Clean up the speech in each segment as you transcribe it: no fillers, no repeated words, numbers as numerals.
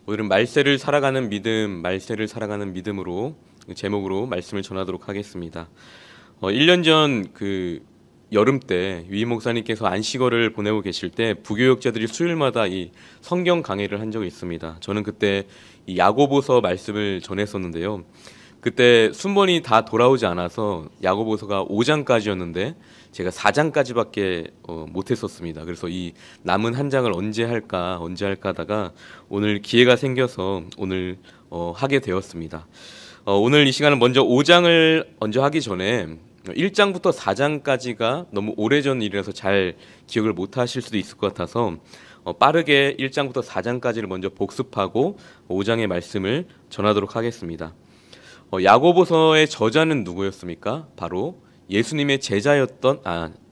오늘은 말세를 살아가는 믿음, 말세를 살아가는 믿음으로 제목으로 말씀을 전하도록 하겠습니다. 1년 전 여름 때 유임 목사님께서 안식월을 보내고 계실 때 부교역자들이 수요일마다 이 성경 강해를 한 적이 있습니다. 저는 그때 이 야고보서 말씀을 전했었는데요. 그때 순번이 다 돌아오지 않아서 야고보서가 5장까지였는데 제가 4장까지밖에 못했었습니다. 그래서 이 남은 한 장을 언제 할까 하다가 오늘 기회가 생겨서 오늘 하게 되었습니다. 오늘 이 시간은 먼저 5장을 먼저 하기 전에 1장부터 4장까지가 너무 오래전 일이라서 잘 기억을 못 하실 수도 있을 것 같아서 빠르게 1장부터 4장까지를 먼저 복습하고 5장의 말씀을 전하도록 하겠습니다. 야고보서의 저자는 누구였습니까? 바로 예수님의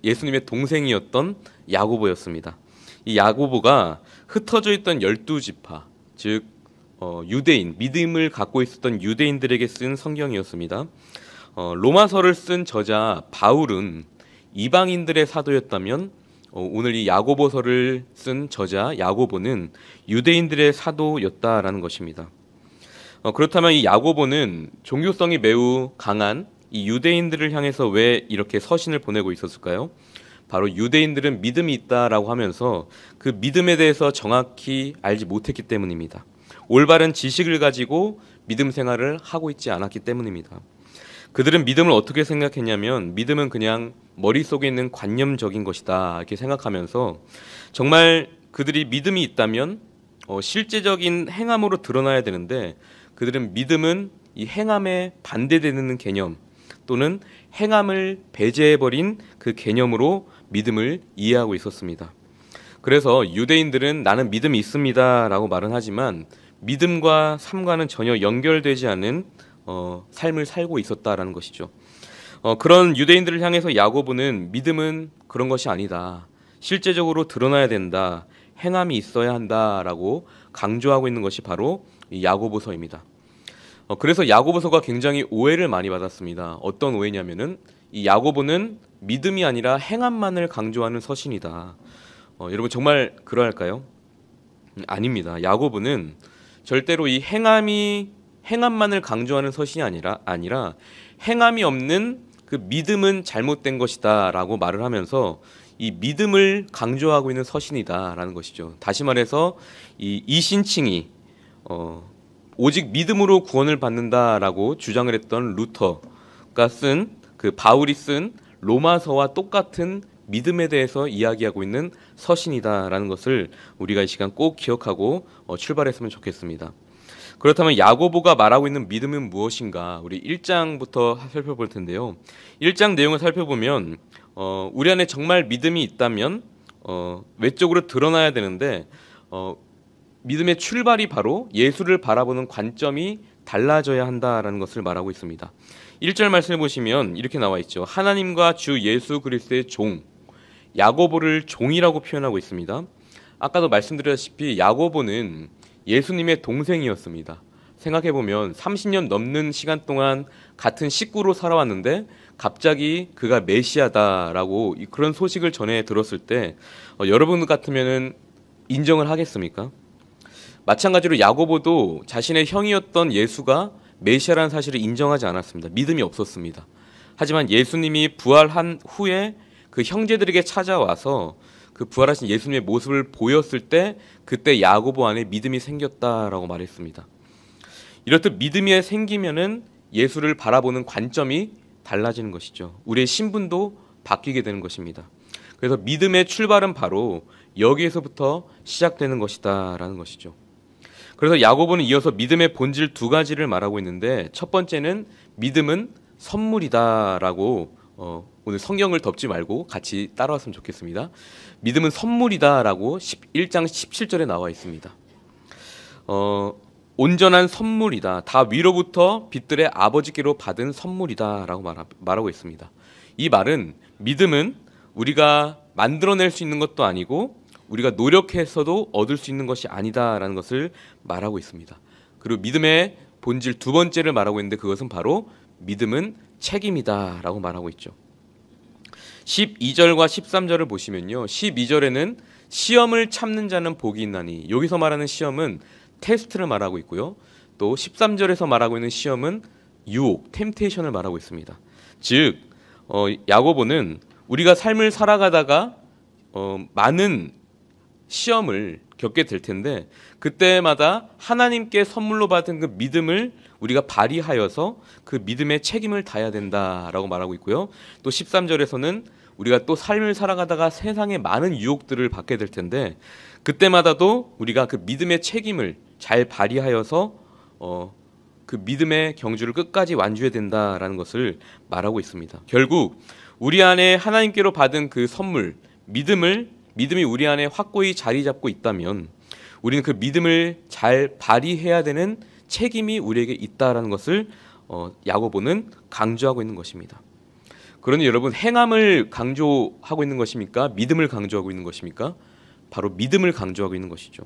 예수님의 동생이었던 야고보였습니다. 이 야고보가 흩어져 있던 12지파, 즉 유대인, 믿음을 갖고 있었던 유대인들에게 쓴 성경이었습니다. 로마서를 쓴 저자 바울은 이방인들의 사도였다면 오늘 이 야고보서를 쓴 저자 야고보는 유대인들의 사도였다라는 것입니다. 그렇다면 이 야고보는 종교성이 매우 강한 이 유대인들을 향해서 왜 이렇게 서신을 보내고 있었을까요? 바로 유대인들은 믿음이 있다라고 하면서 그 믿음에 대해서 정확히 알지 못했기 때문입니다. 올바른 지식을 가지고 믿음 생활을 하고 있지 않았기 때문입니다. 그들은 믿음을 어떻게 생각했냐면 믿음은 그냥 머릿속에 있는 관념적인 것이다 이렇게 생각하면서 정말 그들이 믿음이 있다면 실제적인 행함으로 드러나야 되는데 그들은 믿음은 이 행함에 반대되는 개념 또는 행함을 배제해버린 그 개념으로 믿음을 이해하고 있었습니다. 그래서 유대인들은 나는 믿음이 있습니다 라고 말은 하지만 믿음과 삶과는 전혀 연결되지 않은 삶을 살고 있었다라는 것이죠. 그런 유대인들을 향해서 야고보는 믿음은 그런 것이 아니다. 실제적으로 드러나야 된다. 행함이 있어야 한다라고 강조하고 있는 것이 바로 이 야고보서입니다. 그래서 야고보서가 굉장히 오해를 많이 받았습니다. 어떤 오해냐면은 이 야고보는 믿음이 아니라 행함만을 강조하는 서신이다. 여러분 정말 그러할까요? 아닙니다. 야고보는 절대로 이 행함만을 강조하는 서신이 아니라 행함이 없는 그 믿음은 잘못된 것이다라고 말을 하면서 이 믿음을 강조하고 있는 서신이다라는 것이죠. 다시 말해서 이 이신칭이 오직 믿음으로 구원을 받는다라고 주장을 했던 루터가 쓴 바울이 쓴 로마서와 똑같은 믿음에 대해서 이야기하고 있는 서신이다라는 것을 우리가 이 시간 꼭 기억하고 출발했으면 좋겠습니다. 그렇다면 야고보가 말하고 있는 믿음은 무엇인가? 우리 1장부터 살펴볼 텐데요. 1장 내용을 살펴보면 우리 안에 정말 믿음이 있다면 외적으로 드러나야 되는데 믿음의 출발이 바로 예수를 바라보는 관점이 달라져야 한다라는 것을 말하고 있습니다. 1절 말씀을 보시면 이렇게 나와 있죠. 하나님과 주 예수 그리스도의 종, 야고보를 종이라고 표현하고 있습니다. 아까도 말씀드렸다시피 야고보는 예수님의 동생이었습니다. 생각해보면 30년 넘는 시간 동안 같은 식구로 살아왔는데 갑자기 그가 메시아다라고 그런 소식을 전해 들었을 때 여러분 같으면 인정을 하겠습니까? 마찬가지로 야고보도 자신의 형이었던 예수가 메시아라는 사실을 인정하지 않았습니다. 믿음이 없었습니다. 하지만 예수님이 부활한 후에 그 형제들에게 찾아와서 그 부활하신 예수님의 모습을 보였을 때 그때 야고보 안에 믿음이 생겼다라고 말했습니다. 이렇듯 믿음이 생기면은 예수를 바라보는 관점이 달라지는 것이죠. 우리의 신분도 바뀌게 되는 것입니다. 그래서 믿음의 출발은 바로 여기에서부터 시작되는 것이다라는 것이죠. 그래서 야고보는 이어서 믿음의 본질 두 가지를 말하고 있는데 첫 번째는 믿음은 선물이다라고 오늘 성경을 덮지 말고 같이 따라왔으면 좋겠습니다. 믿음은 선물이다라고 1장 17절에 나와 있습니다. 온전한 선물이다. 다 위로부터 빛들의 아버지께로 받은 선물이다라고 말하고 있습니다. 이 말은 믿음은 우리가 만들어낼 수 있는 것도 아니고 우리가 노력해서도 얻을 수 있는 것이 아니다라는 것을 말하고 있습니다. 그리고 믿음의 본질 두 번째를 말하고 있는데 그것은 바로 믿음은 책임이다라고 말하고 있죠. 12절과 13절을 보시면요. 12절에는 시험을 참는 자는 복이 있나니 여기서 말하는 시험은 테스트를 말하고 있고요. 또 13절에서 말하고 있는 시험은 유혹, 템테이션을 말하고 있습니다. 즉 야고보는 우리가 삶을 살아가다가 많은 시험을 겪게 될 텐데 그때마다 하나님께 선물로 받은 그 믿음을 우리가 발휘하여서 그 믿음의 책임을 다해야 된다라고 말하고 있고요. 또 13절에서는 우리가 또 삶을 살아가다가 세상에 많은 유혹들을 받게 될 텐데 그때마다도 우리가 그 믿음의 책임을 잘 발휘하여서 그 믿음의 경주를 끝까지 완주해야 된다라는 것을 말하고 있습니다. 결국 우리 안에 하나님께로 받은 그 선물, 믿음이 우리 안에 확고히 자리 잡고 있다면 우리는 그 믿음을 잘 발휘해야 되는 책임이 우리에게 있다라는 것을 야고보는 강조하고 있는 것입니다. 그러니 여러분, 행함을 강조하고 있는 것입니까? 믿음을 강조하고 있는 것입니까? 바로 믿음을 강조하고 있는 것이죠.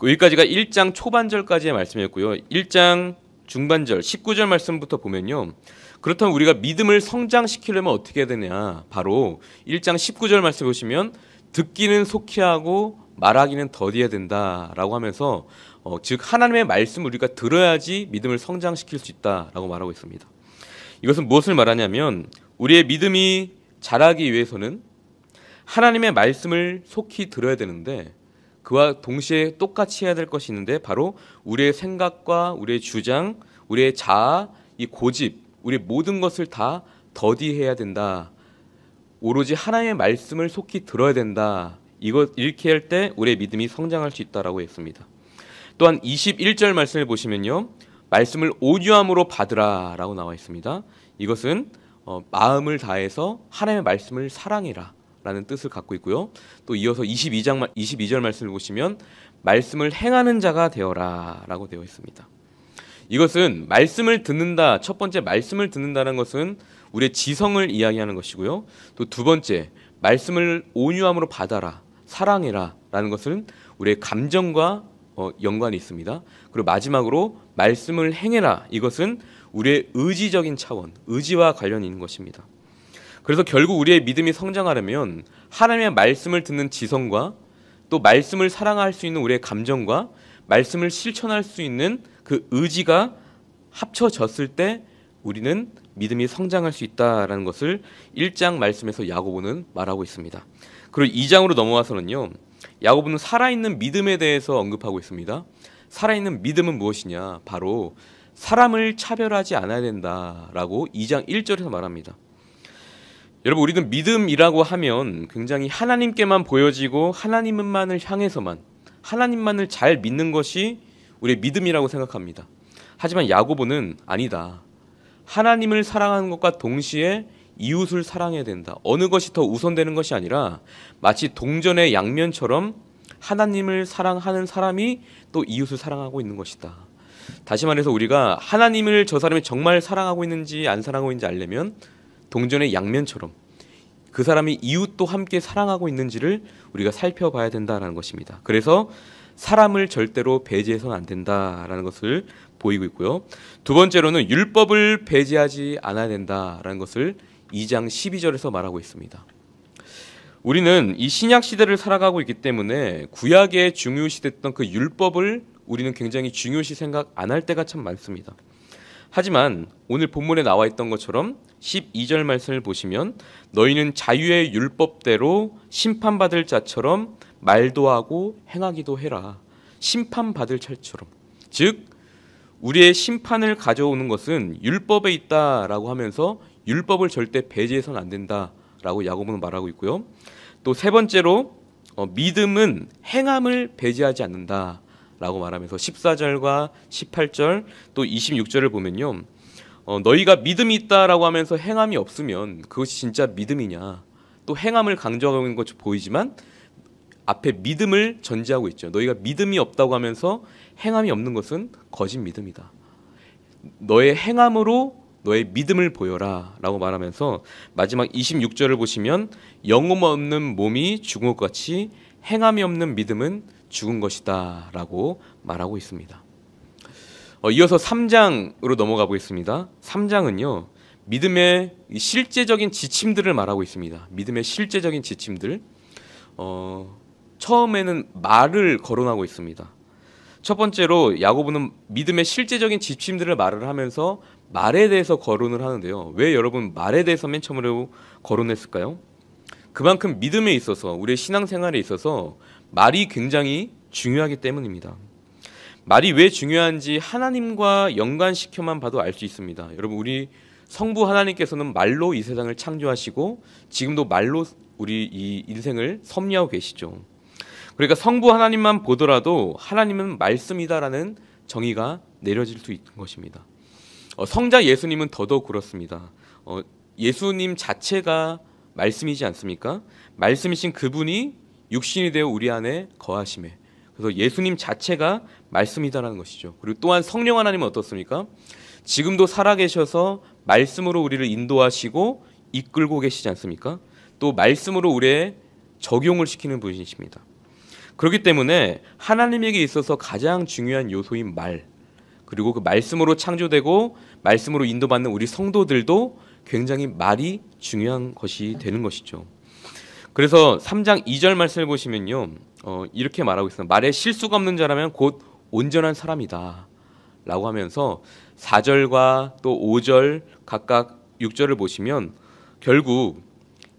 여기까지가 1장 초반절까지의 말씀이었고요. 1장 중반절 19절 말씀부터 보면요. 그렇다면 우리가 믿음을 성장시키려면 어떻게 해야 되냐? 바로 1장 19절 말씀 보시면 듣기는 속히 하고 말하기는 더디해야 된다라고 하면서 즉 하나님의 말씀을 우리가 들어야지 믿음을 성장시킬 수 있다라고 말하고 있습니다. 이것은 무엇을 말하냐면 우리의 믿음이 자라기 위해서는 하나님의 말씀을 속히 들어야 되는데 그와 동시에 똑같이 해야 될 것이 있는데 바로 우리의 생각과 우리의 주장, 우리의 자아, 이 고집, 우리의 모든 것을 다 더디해야 된다. 오로지 하나님의 말씀을 속히 들어야 된다. 이렇게 할 때 우리의 믿음이 성장할 수 있다라고 했습니다. 또한 21절 말씀을 보시면요. 말씀을 온유함으로 받으라라고 나와 있습니다. 이것은 마음을 다해서 하나님의 말씀을 사랑해라 라는 뜻을 갖고 있고요. 또 이어서 22절 말씀을 보시면 말씀을 행하는 자가 되어라 라고 되어 있습니다. 이것은 말씀을 듣는다, 첫 번째 말씀을 듣는다는 것은 우리의 지성을 이야기하는 것이고요. 또 두 번째 말씀을 온유함으로 받아라, 사랑해라 라는 것은 우리의 감정과 연관이 있습니다. 그리고 마지막으로 말씀을 행해라, 이것은 우리의 의지적인 차원, 의지와 관련이 있는 것입니다. 그래서 결국 우리의 믿음이 성장하려면 하나님의 말씀을 듣는 지성과 또 말씀을 사랑할 수 있는 우리의 감정과 말씀을 실천할 수 있는 그 의지가 합쳐졌을 때 우리는 믿음이 성장할 수 있다라는 것을 1장 말씀에서 야고보는 말하고 있습니다. 그리고 2장으로 넘어와서는요. 야고보는 살아있는 믿음에 대해서 언급하고 있습니다. 살아있는 믿음은 무엇이냐? 바로 사람을 차별하지 않아야 된다라고 2장 1절에서 말합니다. 여러분, 우리는 믿음이라고 하면 굉장히 하나님께만 보여지고 하나님만을 향해서만, 하나님만을 잘 믿는 것이 우리의 믿음이라고 생각합니다. 하지만 야고보는 아니다. 하나님을 사랑하는 것과 동시에 이웃을 사랑해야 된다. 어느 것이 더 우선되는 것이 아니라 마치 동전의 양면처럼 하나님을 사랑하는 사람이 또 이웃을 사랑하고 있는 것이다. 다시 말해서 우리가 하나님을 저 사람이 정말 사랑하고 있는지 안 사랑하고 있는지 알려면 동전의 양면처럼 그 사람이 이웃도 함께 사랑하고 있는지를 우리가 살펴봐야 된다는 것입니다. 그래서 사람을 절대로 배제해서는 안 된다라는 것을 보이고 있고요. 두 번째로는 율법을 배제하지 않아야 된다라는 것을 2장 12절에서 말하고 있습니다. 우리는 이 신약 시대를 살아가고 있기 때문에 구약에 중요시됐던 그 율법을 우리는 굉장히 중요시 생각 안 할 때가 참 많습니다. 하지만 오늘 본문에 나와 있던 것처럼 12절 말씀을 보시면 너희는 자유의 율법대로 심판받을 자처럼 말도 하고 행하기도 해라. 심판받을 자처럼. 즉 우리의 심판을 가져오는 것은 율법에 있다라고 하면서 율법을 절대 배제해서는 안 된다라고 야고보는 말하고 있고요. 또 세 번째로 믿음은 행함을 배제하지 않는다라고 말하면서 14절과 18절 또 26절을 보면요. 너희가 믿음이 있다라고 하면서 행함이 없으면 그것이 진짜 믿음이냐. 또 행함을 강조하고 있는 것이 보이지만 앞에 믿음을 전제하고 있죠. 너희가 믿음이 없다고 하면서 행함이 없는 것은 거짓 믿음이다. 너의 행함으로 너의 믿음을 보여라 라고 말하면서 마지막 26절을 보시면 영혼 없는 몸이 죽은 것 같이 행함이 없는 믿음은 죽은 것이다 라고 말하고 있습니다. 이어서 3장으로 넘어가 보겠습니다. 3장은요. 믿음의 실제적인 지침들을 말하고 있습니다. 믿음의 실제적인 지침들. 처음에는 말을 거론하고 있습니다. 첫 번째로 야고보는 믿음의 실제적인 지침들을 말을 하면서 말에 대해서 거론을 하는데요. 왜 여러분 말에 대해서 맨 처음으로 거론했을까요? 그만큼 믿음에 있어서 우리의 신앙생활에 있어서 말이 굉장히 중요하기 때문입니다. 말이 왜 중요한지 하나님과 연관시켜만 봐도 알 수 있습니다. 여러분 우리 성부 하나님께서는 말로 이 세상을 창조하시고 지금도 말로 우리 이 인생을 섭리하고 계시죠. 그러니까 성부 하나님만 보더라도 하나님은 말씀이다라는 정의가 내려질 수 있는 것입니다. 성자 예수님은 더더욱 그렇습니다. 예수님 자체가 말씀이지 않습니까? 말씀이신 그분이 육신이 되어 우리 안에 거하심에, 그래서 예수님 자체가 말씀이다라는 것이죠. 그리고 또한 성령 하나님은 어떻습니까? 지금도 살아계셔서 말씀으로 우리를 인도하시고 이끌고 계시지 않습니까? 또 말씀으로 우리의 적용을 시키는 분이십니다. 그렇기 때문에 하나님에게 있어서 가장 중요한 요소인 말, 그리고 그 말씀으로 창조되고 말씀으로 인도받는 우리 성도들도 굉장히 말이 중요한 것이 되는 것이죠. 그래서 3장 2절 말씀을 보시면요, 이렇게 말하고 있습니다. 말에 실수가 없는 자라면 곧 온전한 사람이다 라고 하면서 4절과 또 5절 각각 6절을 보시면 결국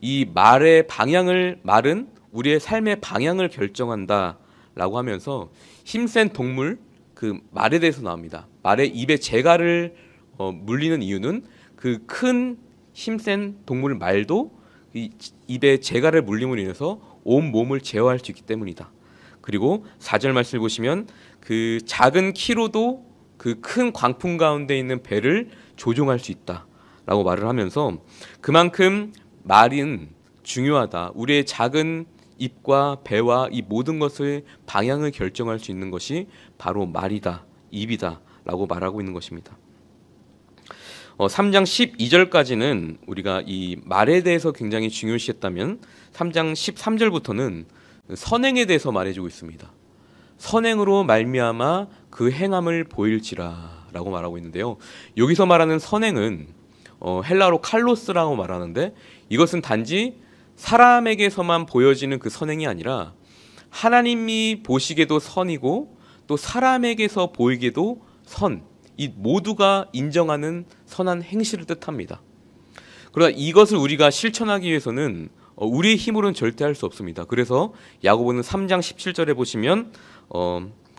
이 말의 방향을, 말은 우리의 삶의 방향을 결정한다 라고 하면서 힘센 동물, 그 말에 대해서 나옵니다. 말의 입에 재갈을 물리는 이유는 그 큰 힘센 동물 말도 이 입에 재갈을 물림으로 인해서 온 몸을 제어할 수 있기 때문이다. 그리고 4절 말씀을 보시면 그 작은 키로도 그 큰 광풍 가운데 있는 배를 조종할 수 있다라고 말을 하면서 그만큼 말은 중요하다. 우리의 작은 입과 배와 이 모든 것을 방향을 결정할 수 있는 것이 바로 말이다, 입이다 라고 말하고 있는 것입니다. 3장 12절까지는 우리가 이 말에 대해서 굉장히 중요시했다면 3장 13절부터는 선행에 대해서 말해주고 있습니다. 선행으로 말미암아 그 행함을 보일지라 라고 말하고 있는데요. 여기서 말하는 선행은 헬라어로 칼로스라고 말하는데 이것은 단지 사람에게서만 보여지는 그 선행이 아니라 하나님이 보시기에도 선이고 또 사람에게서 보이기에도 선, 이 모두가 인정하는 선한 행실을 뜻합니다. 그러나 이것을 우리가 실천하기 위해서는 우리의 힘으로는 절대 할 수 없습니다. 그래서 야고보는 3장 17절에 보시면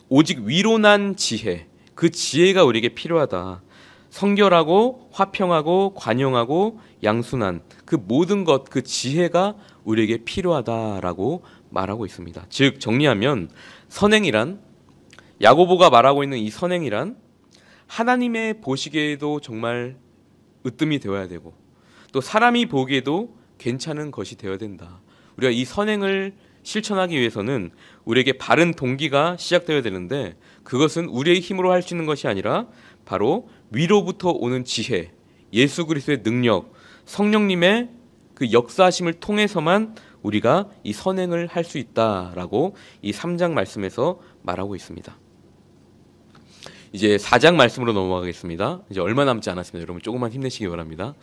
오직 위로 난 지혜, 그 지혜가 우리에게 필요하다. 성결하고 화평하고 관용하고 양순한 그 모든 것, 그 지혜가 우리에게 필요하다라고 말하고 있습니다. 즉 정리하면 선행이란, 야고보가 말하고 있는 이 선행이란 하나님의 보시기에도 정말 으뜸이 되어야 되고 또 사람이 보기에도 괜찮은 것이 되어야 된다. 우리가 이 선행을 실천하기 위해서는 우리에게 바른 동기가 시작되어야 되는데 그것은 우리의 힘으로 할 수 있는 것이 아니라 바로 위로부터 오는 지혜, 예수 그리스도의 능력, 성령님의 그 역사하심을 통해서만 우리가 이 선행을 할 수 있다라고 이 3장 말씀에서 말하고 있습니다. 이제 4장 말씀으로 넘어가겠습니다. 이제 얼마 남지 않았습니다. 여러분 조금만 힘내시기 바랍니다.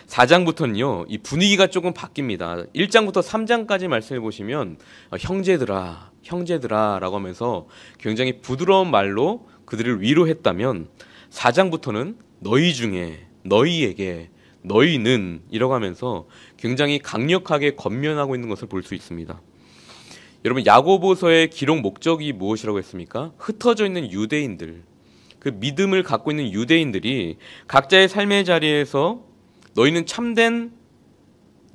4장부터는요, 이 분위기가 조금 바뀝니다. 1장부터 3장까지 말씀해 보시면 형제들아 라고 하면서 굉장히 부드러운 말로 그들을 위로했다면 4장부터는 너희 중에, 너희에게, 너희는 이라고 하면서 굉장히 강력하게 권면하고 있는 것을 볼 수 있습니다. 여러분 야고보서의 기록 목적이 무엇이라고 했습니까? 흩어져 있는 유대인들, 그 믿음을 갖고 있는 유대인들이 각자의 삶의 자리에서 너희는 참된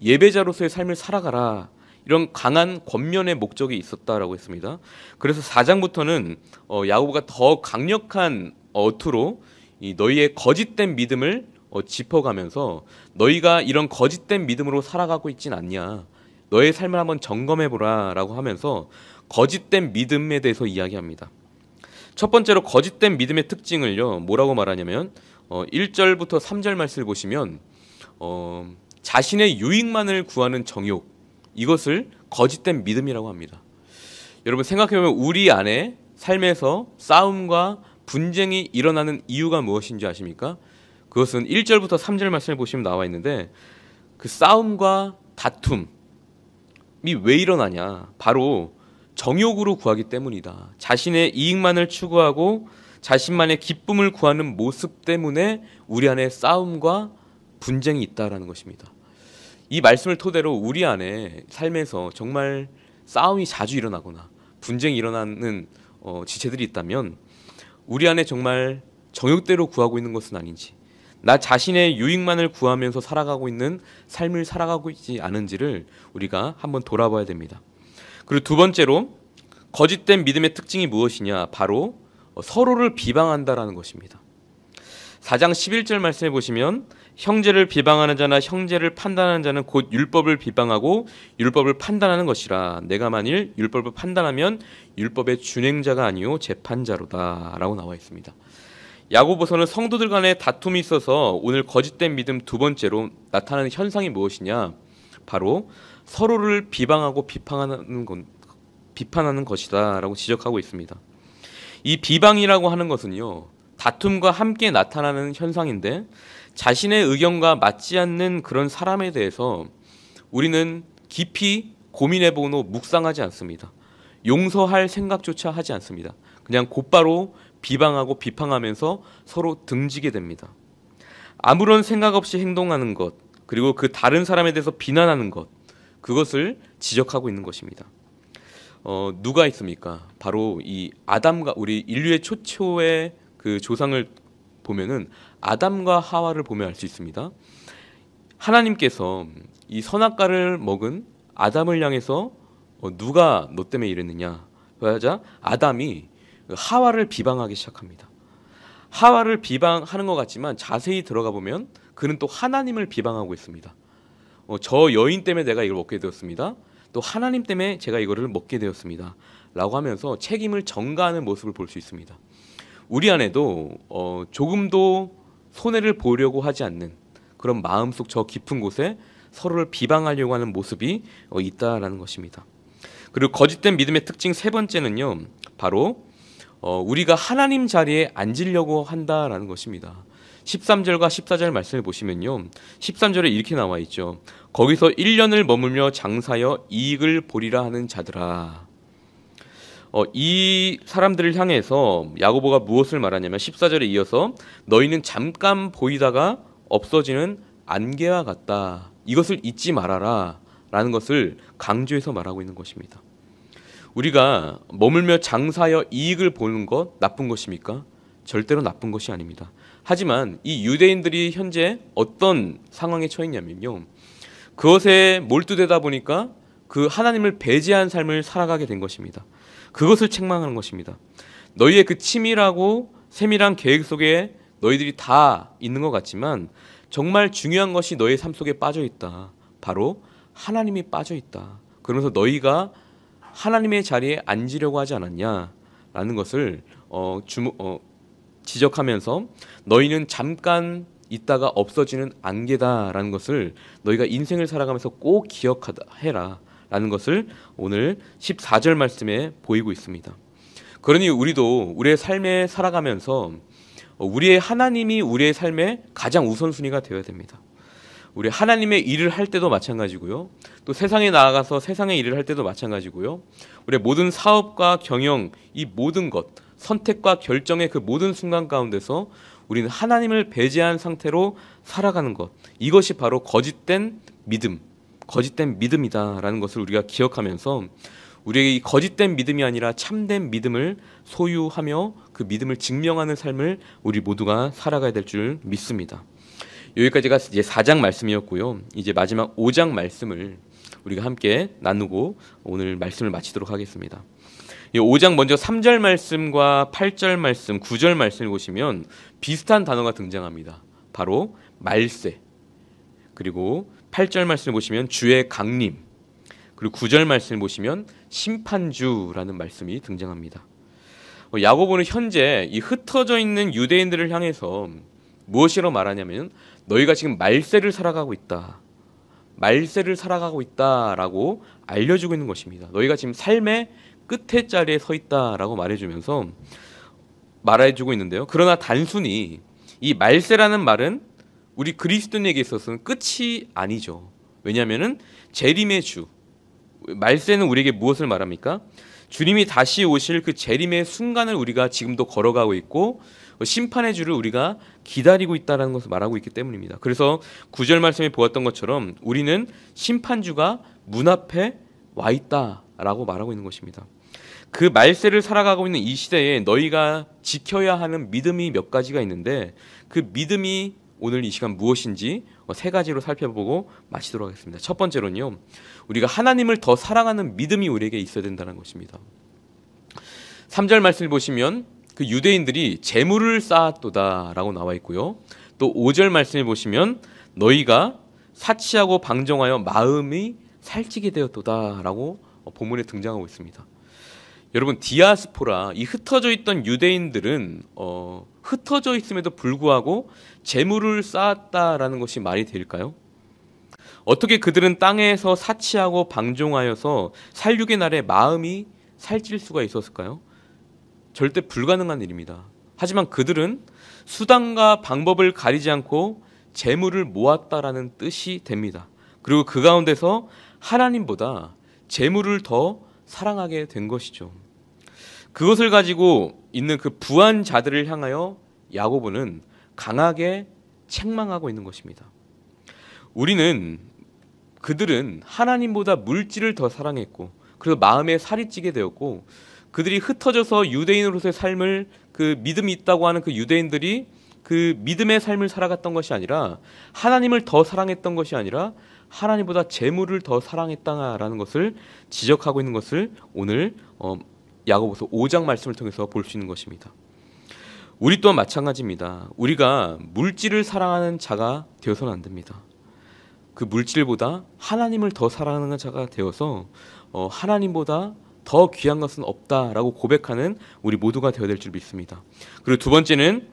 예배자로서의 삶을 살아가라, 이런 강한 권면의 목적이 있었다라고 했습니다. 그래서 4장부터는 야고보가 더 강력한 어투로 이 너희의 거짓된 믿음을 짚어가면서 너희가 이런 거짓된 믿음으로 살아가고 있진 않냐, 너의 삶을 한번 점검해보라 라고 하면서 거짓된 믿음에 대해서 이야기합니다. 첫 번째로 거짓된 믿음의 특징을요, 뭐라고 말하냐면 1절부터 3절 말씀을 보시면 자신의 유익만을 구하는 정욕, 이것을 거짓된 믿음이라고 합니다. 여러분 생각해보면 우리 안에 삶에서 싸움과 분쟁이 일어나는 이유가 무엇인지 아십니까? 그것은 1절부터 3절 말씀을 보시면 나와 있는데 그 싸움과 다툼이 왜 일어나냐, 바로 정욕으로 구하기 때문이다. 자신의 이익만을 추구하고 자신만의 기쁨을 구하는 모습 때문에 우리 안에 싸움과 분쟁이 있다라는 것입니다. 이 말씀을 토대로 우리 안에 삶에서 정말 싸움이 자주 일어나거나 분쟁이 일어나는 지체들이 있다면 우리 안에 정말 정욕대로 구하고 있는 것은 아닌지, 나 자신의 유익만을 구하면서 살아가고 있는 삶을 살아가고 있지 않은지를 우리가 한번 돌아봐야 됩니다. 그리고 두 번째로 거짓된 믿음의 특징이 무엇이냐? 바로 서로를 비방한다라는 것입니다. 4장 11절 말씀해 보시면 형제를 비방하는 자나 형제를 판단하는 자는 곧 율법을 비방하고 율법을 판단하는 것이라. 내가 만일 율법을 판단하면 율법의 준행자가 아니요 재판자로다 라고 나와 있습니다. 야고보서는 성도들 간에 다툼이 있어서 오늘 거짓된 믿음 두 번째로 나타나는 현상이 무엇이냐? 바로 서로를 비방하고 비판하는 것이다 라고 지적하고 있습니다. 이 비방이라고 하는 것은요, 다툼과 함께 나타나는 현상인데 자신의 의견과 맞지 않는 그런 사람에 대해서 우리는 깊이 고민해보고 묵상하지 않습니다. 용서할 생각조차 하지 않습니다. 그냥 곧바로 비방하고 비판하면서 서로 등지게 됩니다. 아무런 생각 없이 행동하는 것, 그리고 그 다른 사람에 대해서 비난하는 것, 그것을 지적하고 있는 것입니다. 누가 있습니까? 바로 이 아담과 우리 인류의 초초의 그 조상을 보면은 아담과 하와를 보면 알 수 있습니다. 하나님께서 이 선악과를 먹은 아담을 향해서 누가 너 때문에 이랬느냐 하자 아담이 하와를 비방하기 시작합니다. 하와를 비방하는 것 같지만 자세히 들어가 보면 그는 또 하나님을 비방하고 있습니다. 저 여인 때문에 내가 이걸 먹게 되었습니다. 또 하나님 때문에 제가 이거를 먹게 되었습니다. 라고 하면서 책임을 전가하는 모습을 볼 수 있습니다. 우리 안에도 조금도 손해를 보려고 하지 않는 그런 마음속 저 깊은 곳에 서로를 비방하려고 하는 모습이 있다라는 것입니다. 그리고 거짓된 믿음의 특징 세 번째는요, 바로 우리가 하나님 자리에 앉으려고 한다라는 것입니다. 13절과 14절 말씀을 보시면요, 13절에 이렇게 나와 있죠. 거기서 1년을 머물며 장사여 이익을 보리라 하는 자들아. 이 사람들을 향해서 야고보가 무엇을 말하냐면 14절에 이어서 너희는 잠깐 보이다가 없어지는 안개와 같다. 이것을 잊지 말아라 라는 것을 강조해서 말하고 있는 것입니다. 우리가 머물며 장사하여 이익을 보는 것 나쁜 것입니까? 절대로 나쁜 것이 아닙니다. 하지만 이 유대인들이 현재 어떤 상황에 처했냐면요, 그것에 몰두되다 보니까 그 하나님을 배제한 삶을 살아가게 된 것입니다. 그것을 책망하는 것입니다. 너희의 그 치밀하고 세밀한 계획 속에 너희들이 다 있는 것 같지만 정말 중요한 것이 너의 삶 속에 빠져 있다. 바로 하나님이 빠져 있다. 그러면서 너희가 하나님의 자리에 앉으려고 하지 않았냐라는 것을 지적하면서 너희는 잠깐 있다가 없어지는 안개다라는 것을 너희가 인생을 살아가면서 꼭 기억해라 라는 것을 오늘 14절 말씀에 보이고 있습니다. 그러니 우리도 우리의 삶에 살아가면서 우리의 하나님이 우리의 삶의 가장 우선순위가 되어야 됩니다. 우리 하나님의 일을 할 때도 마찬가지고요, 또 세상에 나아가서 세상의 일을 할 때도 마찬가지고요, 우리의 모든 사업과 경영, 이 모든 것, 선택과 결정의 그 모든 순간 가운데서 우리는 하나님을 배제한 상태로 살아가는 것, 이것이 바로 거짓된 믿음이다라는 것을 우리가 기억하면서 우리에게 이 거짓된 믿음이 아니라 참된 믿음을 소유하며 그 믿음을 증명하는 삶을 우리 모두가 살아가야 될 줄 믿습니다. 여기까지가 이제 4장 말씀이었고요. 이제 마지막 5장 말씀을 우리가 함께 나누고 오늘 말씀을 마치도록 하겠습니다. 이 5장 먼저 3절 말씀과 8절 말씀, 9절 말씀을 보시면 비슷한 단어가 등장합니다. 바로 말세, 그리고 8절 말씀을 보시면 주의 강림, 그리고 9절 말씀을 보시면 심판주라는 말씀이 등장합니다. 야고보는 현재 이 흩어져 있는 유대인들을 향해서 무엇이라고 말하냐면 너희가 지금 말세를 살아가고 있다라고 알려주고 있는 것입니다. 너희가 지금 삶의 끝의 자리에 서 있다라고 말해주고 있는데요. 그러나 단순히 이 말세라는 말은 우리 그리스도인에게 있어서는 끝이 아니죠. 왜냐하면은 재림의 주, 말세는 우리에게 무엇을 말합니까? 주님이 다시 오실 그 재림의 순간을 우리가 지금도 걸어가고 있고 심판의 주를 우리가 기다리고 있다는 것을 말하고 있기 때문입니다. 그래서 9절 말씀에 보았던 것처럼 우리는 심판주가 문 앞에 와 있다라고 말하고 있는 것입니다. 그 말세를 살아가고 있는 이 시대에 너희가 지켜야 하는 믿음이 몇 가지가 있는데 그 믿음이 오늘 이 시간 무엇인지 세 가지로 살펴보고 마치도록 하겠습니다. 첫 번째로는요, 우리가 하나님을 더 사랑하는 믿음이 우리에게 있어야 된다는 것입니다. 3절 말씀을 보시면 그 유대인들이 재물을 쌓았도다 라고 나와 있고요. 또 5절 말씀을 보시면 너희가 사치하고 방종하여 마음이 살찌게 되었도다 라고 본문에 등장하고 있습니다. 여러분, 디아스포라, 이 흩어져 있던 유대인들은 흩어져 있음에도 불구하고 재물을 쌓았다라는 것이 말이 될까요? 어떻게 그들은 땅에서 사치하고 방종하여서 살육의 날에 마음이 살찔 수가 있었을까요? 절대 불가능한 일입니다. 하지만 그들은 수단과 방법을 가리지 않고 재물을 모았다라는 뜻이 됩니다. 그리고 그 가운데서 하나님보다 재물을 더 사랑하게 된 것이죠. 그것을 가지고 있는 그 부한 자들을 향하여 야고보는 강하게 책망하고 있는 것입니다. 그들은 하나님보다 물질을 더 사랑했고, 그래서 마음에 살이 찌게 되었고, 그들이 흩어져서 유대인으로서의 삶을, 그 믿음이 있다고 하는 그 유대인들이 그 믿음의 삶을 살아갔던 것이 아니라 하나님을 더 사랑했던 것이 아니라 하나님보다 재물을 더 사랑했다라는 것을 지적하고 있는 것을 오늘 야고보서 5장 말씀을 통해서 볼 수 있는 것입니다. 우리 또한 마찬가지입니다. 우리가 물질을 사랑하는 자가 되어서는 안 됩니다. 그 물질보다 하나님을 더 사랑하는 자가 되어서 하나님보다 더 귀한 것은 없다라고 고백하는 우리 모두가 되어야 될 줄 믿습니다. 그리고 두 번째는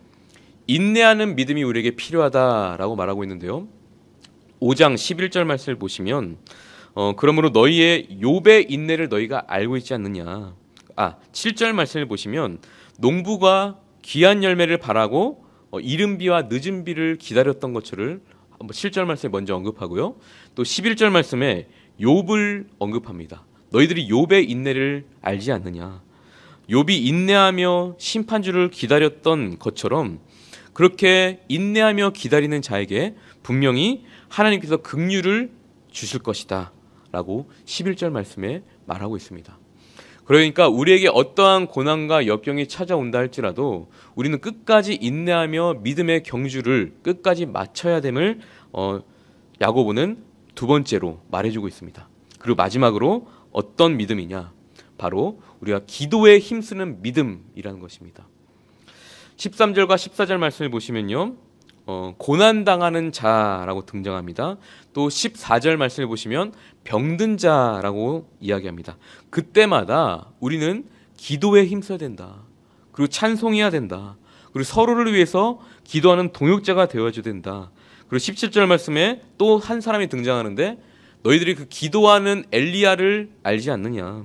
인내하는 믿음이 우리에게 필요하다라고 말하고 있는데요. 5장 11절 말씀을 보시면 그러므로 너희의 욥의 인내를 너희가 알고 있지 않느냐. 7절 말씀을 보시면 농부가 귀한 열매를 바라고 이른 비와 늦은 비를 기다렸던 것을 7절 말씀에 먼저 언급하고요. 또 11절 말씀에 욥을 언급합니다. 너희들이 욥의 인내를 알지 않느냐. 욥이 인내하며 심판주를 기다렸던 것처럼 그렇게 인내하며 기다리는 자에게 분명히 하나님께서 긍휼을 주실 것이다 라고 11절 말씀에 말하고 있습니다. 그러니까 우리에게 어떠한 고난과 역경이 찾아온다 할지라도 우리는 끝까지 인내하며 믿음의 경주를 끝까지 마쳐야 됨을 야고보는 두 번째로 말해주고 있습니다. 그리고 마지막으로 어떤 믿음이냐? 바로 우리가 기도에 힘쓰는 믿음이라는 것입니다. 13절과 14절 말씀을 보시면요, 고난당하는 자라고 등장합니다. 또 14절 말씀을 보시면 병든 자라고 이야기합니다. 그때마다 우리는 기도에 힘써야 된다. 그리고 찬송해야 된다. 그리고 서로를 위해서 기도하는 동역자가 되어줘야 된다. 그리고 17절 말씀에 또 한 사람이 등장하는데 너희들이 그 기도하는 엘리야를 알지 않느냐.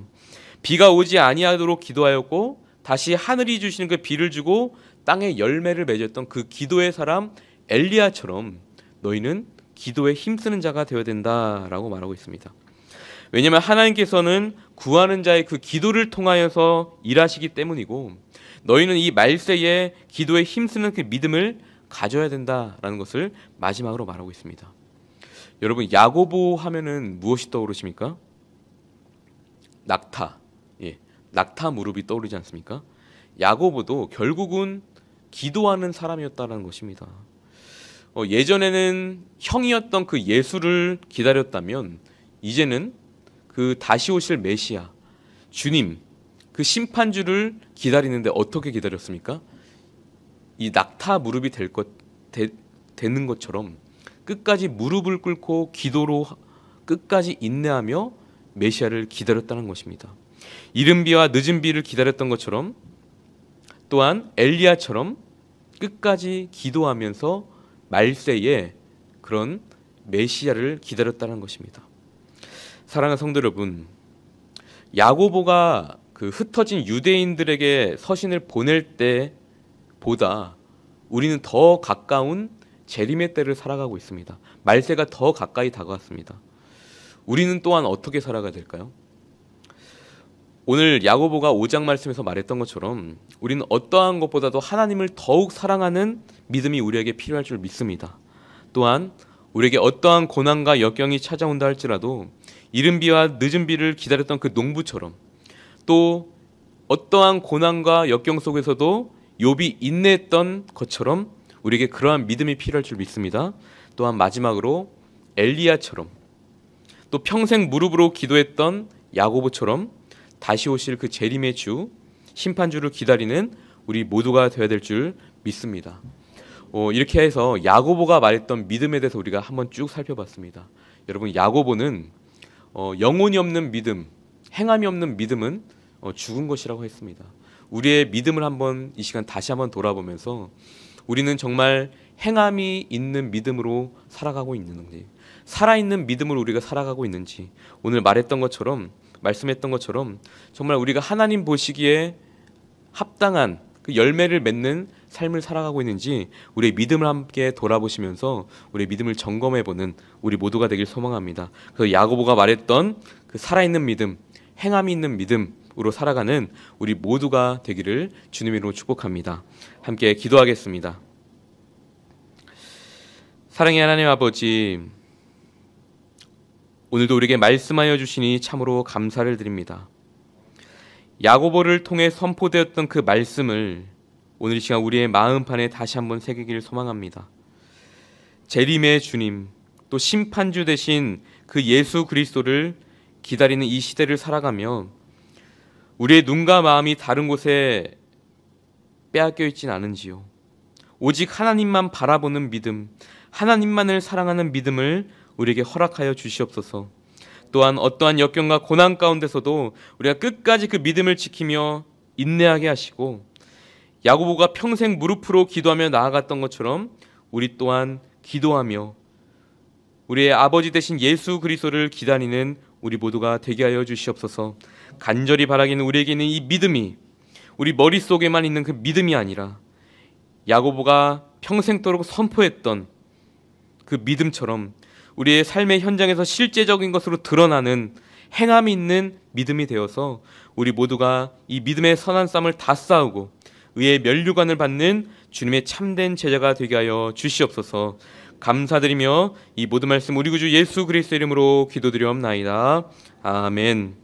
비가 오지 아니하도록 기도하였고 다시 하늘이 주시는 그 비를 주고 땅에 열매를 맺었던 그 기도의 사람 엘리야처럼 너희는 기도에 힘쓰는 자가 되어야 된다라고 말하고 있습니다. 왜냐하면 하나님께서는 구하는 자의 그 기도를 통하여서 일하시기 때문이고 너희는 이 말세에 기도에 힘쓰는 그 믿음을 가져야 된다라는 것을 마지막으로 말하고 있습니다. 여러분, 야고보 하면은 무엇이 떠오르십니까? 낙타. 낙타 무릎이 떠오르지 않습니까? 야고보도 결국은 기도하는 사람이었다는 것입니다. 예전에는 형이었던 그 예수를 기다렸다면 이제는 그 다시 오실 메시아 주님, 그 심판주를 기다리는데 어떻게 기다렸습니까? 이 낙타 무릎이 되는 것처럼 끝까지 무릎을 꿇고 기도로 끝까지 인내하며 메시아를 기다렸다는 것입니다. 이른 비와 늦은 비를 기다렸던 것처럼 또한 엘리야처럼 끝까지 기도하면서 말세에 그런 메시아를 기다렸다는 것입니다. 사랑하는 성도 여러분, 야고보가 그 흩어진 유대인들에게 서신을 보낼 때보다 우리는 더 가까운 재림의 때를 살아가고 있습니다. 말세가 더 가까이 다가왔습니다. 우리는 또한 어떻게 살아가야 될까요? 오늘 야고보가 5장 말씀에서 말했던 것처럼 우리는 어떠한 것보다도 하나님을 더욱 사랑하는 믿음이 우리에게 필요할 줄 믿습니다. 또한 우리에게 어떠한 고난과 역경이 찾아온다 할지라도 이른 비와 늦은 비를 기다렸던 그 농부처럼, 또 어떠한 고난과 역경 속에서도 욥이 인내했던 것처럼 우리에게 그러한 믿음이 필요할 줄 믿습니다. 또한 마지막으로 엘리야처럼, 또 평생 무릎으로 기도했던 야고보처럼 다시 오실 그 재림의 주, 심판주를 기다리는 우리 모두가 되어야 될 줄 믿습니다. 이렇게 해서 야고보가 말했던 믿음에 대해서 우리가 한번 쭉 살펴봤습니다. 여러분, 야고보는 영혼이 없는 믿음, 행함이 없는 믿음은 죽은 것이라고 했습니다. 우리의 믿음을 한번 이 시간 다시 한번 돌아보면서 우리는 정말 행함이 있는 믿음으로 살아가고 있는지, 살아있는 믿음으로 우리가 살아가고 있는지, 오늘 말씀했던 것처럼 정말 우리가 하나님 보시기에 합당한 그 열매를 맺는 삶을 살아가고 있는지 우리의 믿음을 함께 돌아보시면서 우리의 믿음을 점검해보는 우리 모두가 되길 소망합니다. 그래서 야고보가 말했던 그 살아있는 믿음, 행함이 있는 믿음으로 살아가는 우리 모두가 되기를 주님의 이름으로 축복합니다. 함께 기도하겠습니다. 사랑의 하나님 아버지, 오늘도 우리에게 말씀하여 주시니 참으로 감사를 드립니다. 야고보를 통해 선포되었던 그 말씀을 오늘 이 시간 우리의 마음판에 다시 한번 새기기를 소망합니다. 재림의 주님, 또 심판주 되신 그 예수 그리스도를 기다리는 이 시대를 살아가며 우리의 눈과 마음이 다른 곳에 빼앗겨 있진 않은지요. 오직 하나님만 바라보는 믿음, 하나님만을 사랑하는 믿음을 우리에게 허락하여 주시옵소서. 또한 어떠한 역경과 고난 가운데서도 우리가 끝까지 그 믿음을 지키며 인내하게 하시고, 야고보가 평생 무릎으로 기도하며 나아갔던 것처럼 우리 또한 기도하며 우리의 아버지 되신 예수 그리스도를 기다리는 우리 모두가 되게 하여 주시옵소서. 간절히 바라기는 우리에게는 이 믿음이 우리 머릿속에만 있는 그 믿음이 아니라 야고보가 평생도록 선포했던 그 믿음처럼 우리의 삶의 현장에서 실제적인 것으로 드러나는 행함이 있는 믿음이 되어서 우리 모두가 이 믿음의 선한 쌈을 다 싸우고 의의 면류관을 받는 주님의 참된 제자가 되게 하여 주시옵소서. 감사드리며 이 모든 말씀 우리 구주 예수 그리스도 이름으로 기도드리옵나이다. 아멘.